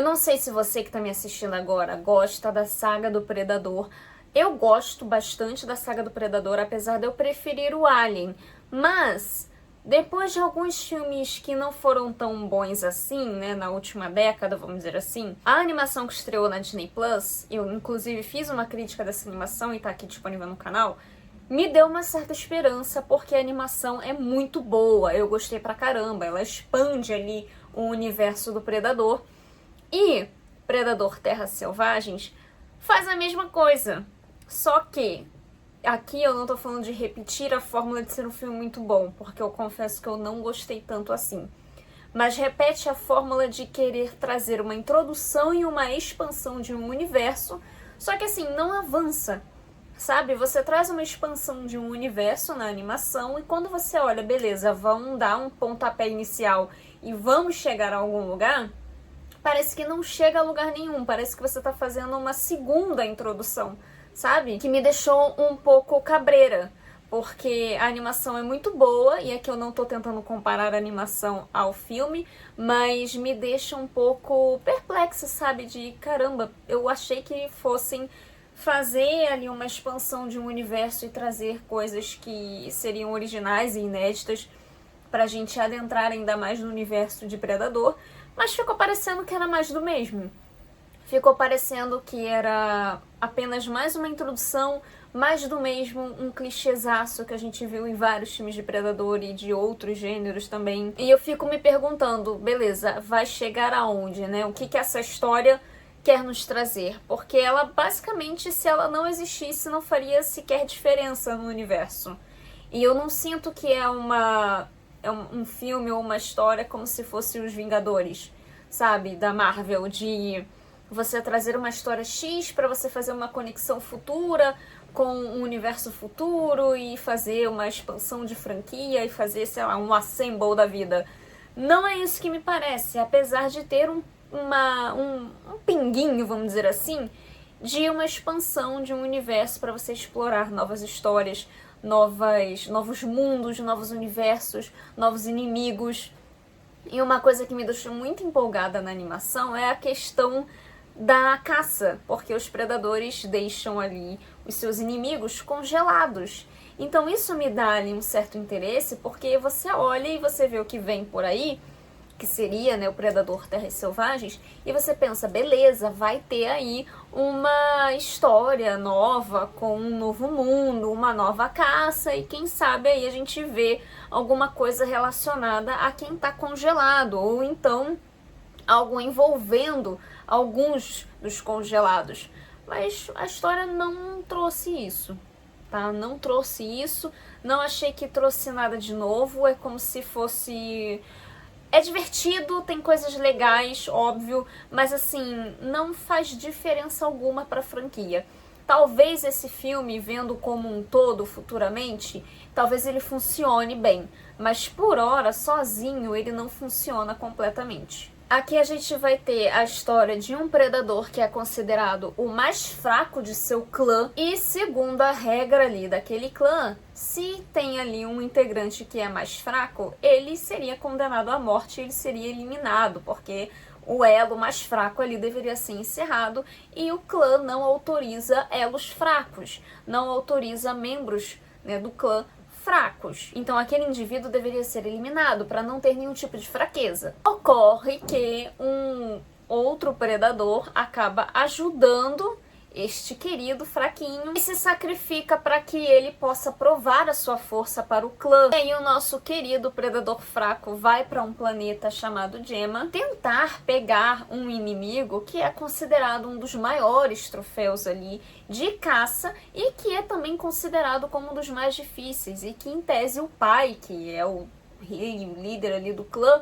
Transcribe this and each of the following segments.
Eu não sei se você que tá me assistindo agora gosta da saga do Predador. Eu gosto bastante da saga do Predador, apesar de eu preferir o Alien. Mas, depois de alguns filmes que não foram tão bons assim, né, na última década, vamos dizer assim, a animação que estreou na Disney Plus, eu inclusive fiz uma crítica dessa animação e tá aqui disponível no canal, me deu uma certa esperança porque a animação é muito boa. Eu gostei pra caramba, ela expande ali o universo do Predador. E Predador Terras Selvagens faz a mesma coisa. Só que aqui eu não tô falando de repetir a fórmula de ser um filme muito bom, porque eu confesso que eu não gostei tanto assim. Mas repete a fórmula de querer trazer uma introdução e uma expansão de um universo, só que assim, não avança. Sabe, você traz uma expansão de um universo na animação e quando você olha, beleza, vamos dar um pontapé inicial e vamos chegar a algum lugar, parece que não chega a lugar nenhum, parece que você tá fazendo uma segunda introdução, sabe? Que me deixou um pouco cabreira, porque a animação é muito boa, e aqui eu não tô tentando comparar a animação ao filme, mas me deixa um pouco perplexa, sabe? De caramba, eu achei que fossem fazer ali uma expansão de um universo e trazer coisas que seriam originais e inéditas pra gente adentrar ainda mais no universo de Predador, mas ficou parecendo que era mais do mesmo. Ficou parecendo que era apenas mais uma introdução, mais do mesmo, um clichêzaço que a gente viu em vários filmes de Predador e de outros gêneros também. E eu fico me perguntando, beleza, vai chegar aonde, né? O que essa história quer nos trazer? Porque ela, basicamente, se ela não existisse, não faria sequer diferença no universo. E eu não sinto que é um filme ou uma história como se fosse Os Vingadores, sabe? Da Marvel, de você trazer uma história X para você fazer uma conexão futura com um universo futuro e fazer uma expansão de franquia e fazer, sei lá, um assemble da vida. Não é isso que me parece, apesar de ter um pinguinho, vamos dizer assim, de uma expansão de um universo para você explorar novas histórias, novos mundos, novos universos, novos inimigos. E uma coisa que me deixou muito empolgada na animação é a questão da caça, porque os predadores deixam ali os seus inimigos congelados. Então isso me dá ali um certo interesse, porque você olha e você vê o que vem por aí, que seria, né, o Predador Terras Selvagens, e você pensa, beleza, vai ter aí uma história nova, com um novo mundo, uma nova caça, e quem sabe aí a gente vê alguma coisa relacionada a quem tá congelado, ou então algo envolvendo alguns dos congelados. Mas a história não trouxe isso, tá? Não trouxe isso, não achei que trouxe nada de novo, é como se fosse... É divertido, tem coisas legais, óbvio, mas assim, não faz diferença alguma pra franquia. Talvez esse filme, vendo como um todo futuramente, talvez ele funcione bem, mas por hora, sozinho, ele não funciona completamente. Aqui a gente vai ter a história de um predador que é considerado o mais fraco de seu clã e, segundo a regra ali daquele clã, se tem ali um integrante que é mais fraco, ele seria condenado à morte, ele seria eliminado, porque o elo mais fraco ali deveria ser encerrado e o clã não autoriza elos fracos, não autoriza membros, né, do clã fracos. Então aquele indivíduo deveria ser eliminado para não ter nenhum tipo de fraqueza. Ocorre que um outro predador acaba ajudando este querido fraquinho e se sacrifica para que ele possa provar a sua força para o clã. E aí o nosso querido predador fraco vai para um planeta chamado Gemma tentar pegar um inimigo que é considerado um dos maiores troféus ali de caça e que é também considerado como um dos mais difíceis e que em tese o pai, que é o rei, o líder ali do clã,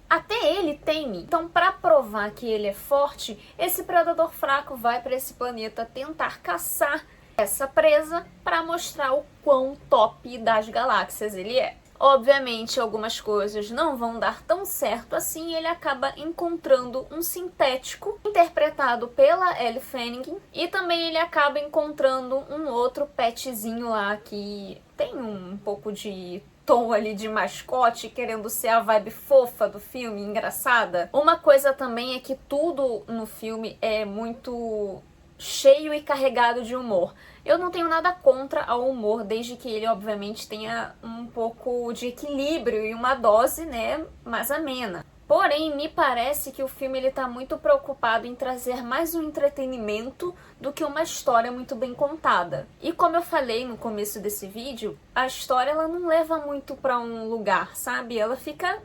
até ele teme. Então, para provar que ele é forte, esse predador fraco vai para esse planeta tentar caçar essa presa para mostrar o quão top das galáxias ele é. Obviamente, algumas coisas não vão dar tão certo assim e ele acaba encontrando um sintético interpretado pela Elle Fanning e também ele acaba encontrando um outro petzinho lá que tem um pouco de tom ali de mascote, querendo ser a vibe fofa do filme, engraçada. Uma coisa também é que tudo no filme é muito cheio e carregado de humor. Eu não tenho nada contra ao humor, desde que ele, obviamente, tenha um pouco de equilíbrio e uma dose, né, mais amena. Porém, me parece que o filme ele tá muito preocupado em trazer mais um entretenimento do que uma história muito bem contada. E como eu falei no começo desse vídeo, a história ela não leva muito pra um lugar, sabe? Ela fica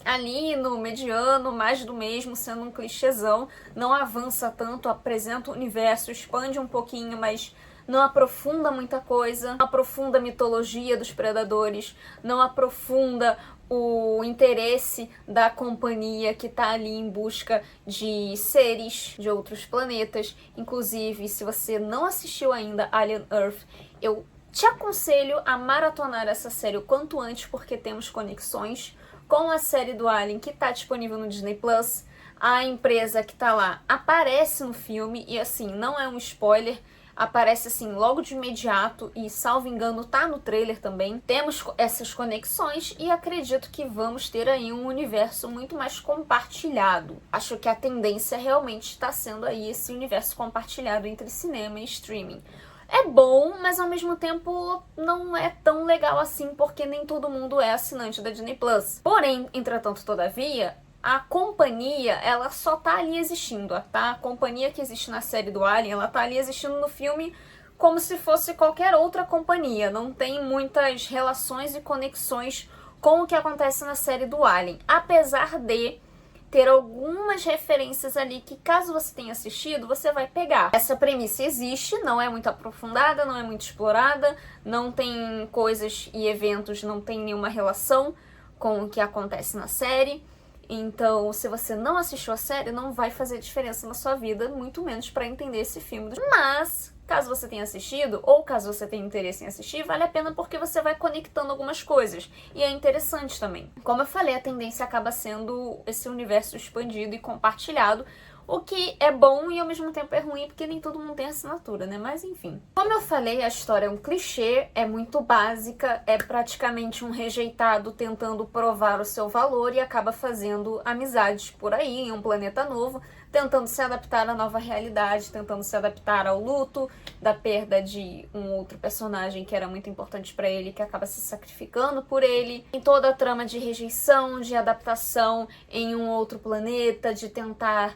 ali no mediano, mais do mesmo, sendo um clichêzão, não avança tanto, apresenta o universo, expande um pouquinho, mas não aprofunda muita coisa, não aprofunda a mitologia dos predadores, não aprofunda o interesse da companhia que tá ali em busca de seres de outros planetas. Inclusive, se você não assistiu ainda Alien Earth, eu te aconselho a maratonar essa série o quanto antes, porque temos conexões com a série do Alien que tá disponível no Disney Plus. A empresa que tá lá aparece no filme e assim, não é um spoiler, aparece assim logo de imediato e, salvo engano, tá no trailer também. Temos essas conexões e acredito que vamos ter aí um universo muito mais compartilhado. Acho que a tendência realmente está sendo aí esse universo compartilhado entre cinema e streaming. É bom, mas ao mesmo tempo não é tão legal assim, porque nem todo mundo é assinante da Disney Plus. Porém, entretanto, todavia, a companhia, ela só tá ali existindo, tá? A companhia que existe na série do Alien, ela tá ali existindo no filme como se fosse qualquer outra companhia. Não tem muitas relações e conexões com o que acontece na série do Alien. Apesar de ter algumas referências ali que, caso você tenha assistido, você vai pegar. Essa premissa existe, não é muito aprofundada, não é muito explorada, não tem coisas e eventos, não tem nenhuma relação com o que acontece na série. Então, se você não assistiu a série, não vai fazer diferença na sua vida, muito menos para entender esse filme. Mas, caso você tenha assistido, ou caso você tenha interesse em assistir, vale a pena porque você vai conectando algumas coisas. E é interessante também. Como eu falei, a tendência acaba sendo esse universo expandido e compartilhado, o que é bom e ao mesmo tempo é ruim, porque nem todo mundo tem assinatura, né? Mas enfim. Como eu falei, a história é um clichê, é muito básica, é praticamente um rejeitado tentando provar o seu valor e acaba fazendo amizades por aí, em um planeta novo, tentando se adaptar à nova realidade, tentando se adaptar ao luto da perda de um outro personagem que era muito importante pra ele, que acaba se sacrificando por ele. Em toda a trama de rejeição, de adaptação em um outro planeta, de tentar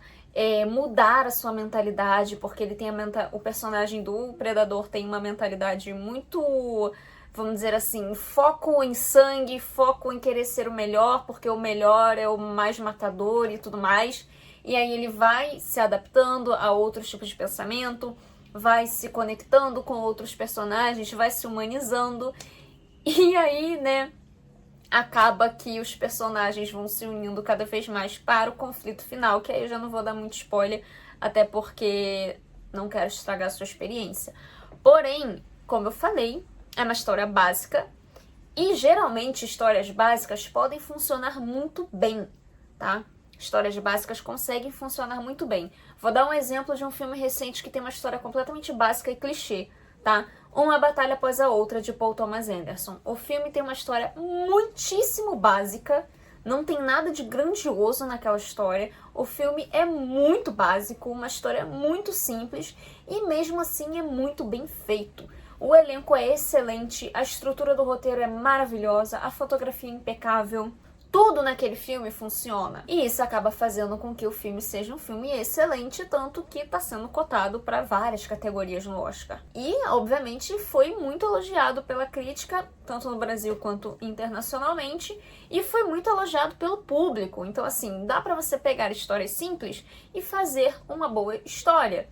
mudar a sua mentalidade, porque ele tem o personagem do Predador tem uma mentalidade muito, vamos dizer assim, foco em sangue, foco em querer ser o melhor, porque o melhor é o mais matador e tudo mais. E aí ele vai se adaptando a outros tipos de pensamento, vai se conectando com outros personagens, vai se humanizando. E aí, né, acaba que os personagens vão se unindo cada vez mais para o conflito final, que aí eu já não vou dar muito spoiler, até porque não quero estragar a sua experiência. Porém, como eu falei, é uma história básica e geralmente histórias básicas podem funcionar muito bem, tá? Histórias básicas conseguem funcionar muito bem. Vou dar um exemplo de um filme recente que tem uma história completamente básica e clichê, tá? Uma Batalha Após a Outra, de Paul Thomas Anderson. O filme tem uma história muitíssimo básica, não tem nada de grandioso naquela história. O filme é muito básico, uma história muito simples e mesmo assim é muito bem feito. O elenco é excelente, a estrutura do roteiro é maravilhosa, a fotografia é impecável. Tudo naquele filme funciona. E isso acaba fazendo com que o filme seja um filme excelente, tanto que está sendo cotado para várias categorias no Oscar. E, obviamente, foi muito elogiado pela crítica, tanto no Brasil quanto internacionalmente, e foi muito elogiado pelo público. Então, assim, dá para você pegar histórias simples e fazer uma boa história.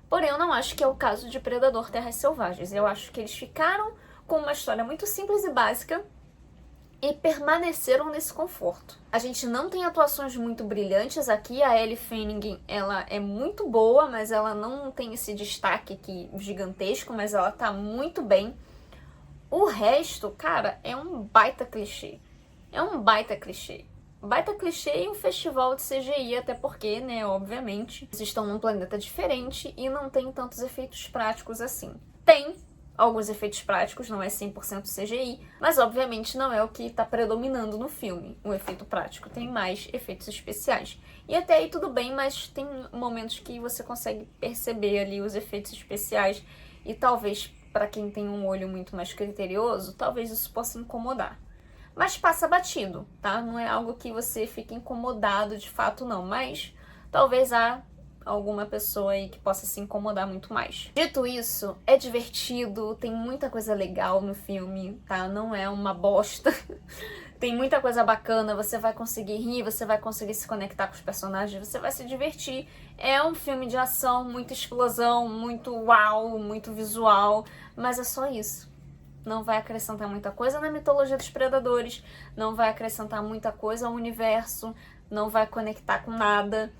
Porém, eu não acho que é o caso de Predador Terras Selvagens. Eu acho que eles ficaram com uma história muito simples e básica, e permaneceram nesse conforto. A gente não tem atuações muito brilhantes aqui, a Elle Fanning, ela é muito boa, mas ela não tem esse destaque aqui gigantesco, mas ela tá muito bem. O resto, cara, é um baita clichê. É um baita clichê. Baita clichê e um festival de CGI, até porque, né, obviamente, eles estão num planeta diferente e não tem tantos efeitos práticos assim. Tem alguns efeitos práticos, não é 100% CGI, mas obviamente não é o que está predominando no filme, o efeito prático, tem mais efeitos especiais. E até aí tudo bem, mas tem momentos que você consegue perceber ali os efeitos especiais e talvez para quem tem um olho muito mais criterioso, talvez isso possa incomodar. Mas passa batido, tá? Não é algo que você fique incomodado de fato não, mas talvez há alguma pessoa aí que possa se incomodar muito mais. Dito isso, é divertido, tem muita coisa legal no filme, tá? Não é uma bosta. Tem muita coisa bacana, você vai conseguir rir, você vai conseguir se conectar com os personagens, você vai se divertir. É um filme de ação, muita explosão, muito uau, muito visual, mas é só isso. Não vai acrescentar muita coisa na mitologia dos predadores, não vai acrescentar muita coisa ao universo, não vai conectar com nada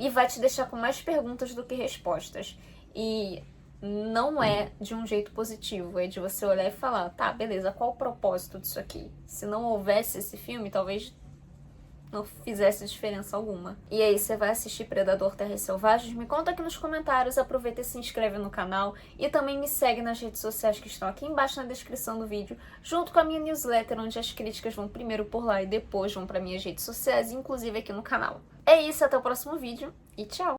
e vai te deixar com mais perguntas do que respostas. E não é de um jeito positivo, é de você olhar e falar, tá, beleza, qual o propósito disso aqui? Se não houvesse esse filme, talvez não fizesse diferença alguma. E aí, você vai assistir Predador Terras Selvagens? Me conta aqui nos comentários, aproveita e se inscreve no canal e também me segue nas redes sociais que estão aqui embaixo na descrição do vídeo, junto com a minha newsletter, onde as críticas vão primeiro por lá e depois vão para minhas redes sociais, inclusive aqui no canal. É isso, até o próximo vídeo e tchau!